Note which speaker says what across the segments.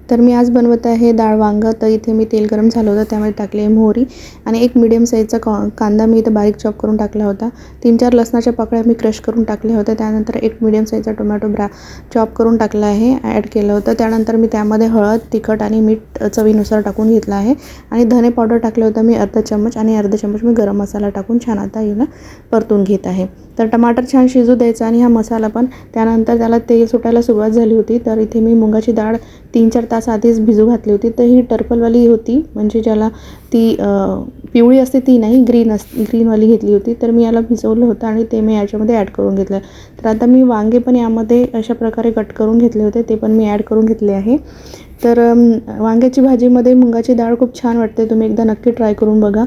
Speaker 1: तर मी आज बनवत आहे डाळ वांगं. तर इथे मी तेल गरम झालं होतं, त्यामध्ये टाकली आहे मोहरी आणि एक मीडियम साईजचा कांदा मी इथं बारीक चॉप करून टाकला होता. 3-4 लसणाच्या पाकळ्या मी क्रश करून टाकल्या होत्या. त्यानंतर एक मीडियम साईजचा टोमॅटो चॉप करून टाकला आहे, ॲड केलं होतं. त्यानंतर मी त्यामध्ये हळद, तिखट आणि मीठ चवीनुसार टाकून घेतलं आहे आणि धने पावडर टाकलं होतं मी अर्धा चम्मच आणि अर्धा चम्मच मी गरम मसाला टाकून छान आता याला परतून घेत आहे. तर टमाटर छान शिजू द्यायचा आणि हा मसाला पण. त्यानंतर त्याला तेल सुटायला सुरुवात झाली होती. तर इथे मी मुगाची डाळ 3-4 तास आधीच भिजू घातली होती. तर ही टर्पलवाली होती, म्हणजे ज्याला ती पिवळी असते ती नाही, ग्रीनवाली घेतली होती. तर मी याला भिजवलं होतं आणि ते मी याच्यामध्ये ॲड करून घेतलं. तर आता मी वांगे पण यामध्ये अशा प्रकारे कट करून घेतले होते, ते पण मी ॲड करून घेतले आहे. तर वांग्याची भाजीमध्ये मुगाची डाळ खूप छान वाटते, तुम्ही एकदा नक्की ट्राय करून बघा.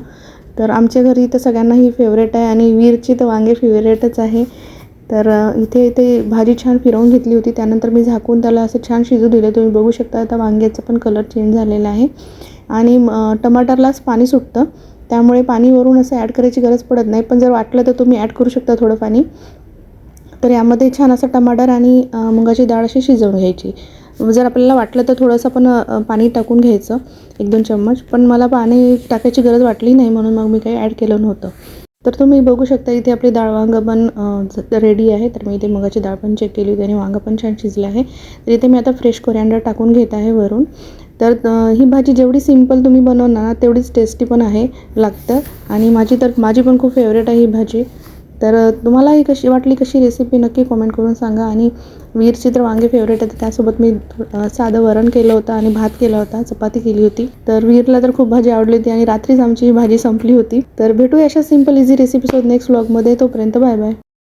Speaker 1: तर आमच्या घरी तर सगळ्यांना ही फेवरेट आहे आणि वीरची तर वांगे फेवरेटच आहे. तर इथे भाजी छान फिरवून घेतली होती. त्यानंतर मी झाकून त्याला असं छान शिजू दिलं. तुम्ही बघू शकता आता वांग्याचा पण कलर चेंज झालेला आहे आणि टमाटरलाच पाणी सुटतं, त्यामुळे पाणी वरून असं ॲड करायची गरज पडत नाही. पण जर वाटलं तर तुम्ही ॲड करू शकता थोडं पाणी. तर यामध्ये छान असं टमाटर आणि मुगाची डाळ अशी शिजवून घ्यायची. जर आपल्याला वाटलं तर थोडंसं पण पाणी टाकून घ्यायचं, 1-2 चम्मच. पण मला पाणी टाकायची गरज वाटली नाही, म्हणून मग मी काही ॲड केलं नव्हतं. तर तुम्ही बघू शकता इथे आपली डाळ वांगं पण रेडी आहे. तर मी इथे मुगाची डाळ पण चेक केली होती आणि वांगं पण छान शिजलं आहे. तर इथे मी आता फ्रेश कोरिअँडर टाकून घेत आहे वरून. तर ही भाजी जेवढी सिंपल तुम्ही बनवणार ना तेवढीच टेस्टी पण आहे, लागतं. आणि माझी पण खूप फेवरेट आहे ही भाजी. तर तुम्हाला ही कशी वाटली, कशी रेसिपी नक्की कमेंट करून सांगा. आणि वीरची तर वांगे फेवरेट आहे, त्यासोबत मी साधं वरण केलं होतं आणि भात केला होता, चपाती केली होती. तर वीरला तर खूप भाजी आवडली होती आणि रात्रीच आमची ही भाजी संपली होती. तर भेटूया अशा सिंपल इझी रेसिपीसोबत नेक्स्ट व्लॉगमध्ये. तोपर्यंत बाय बाय.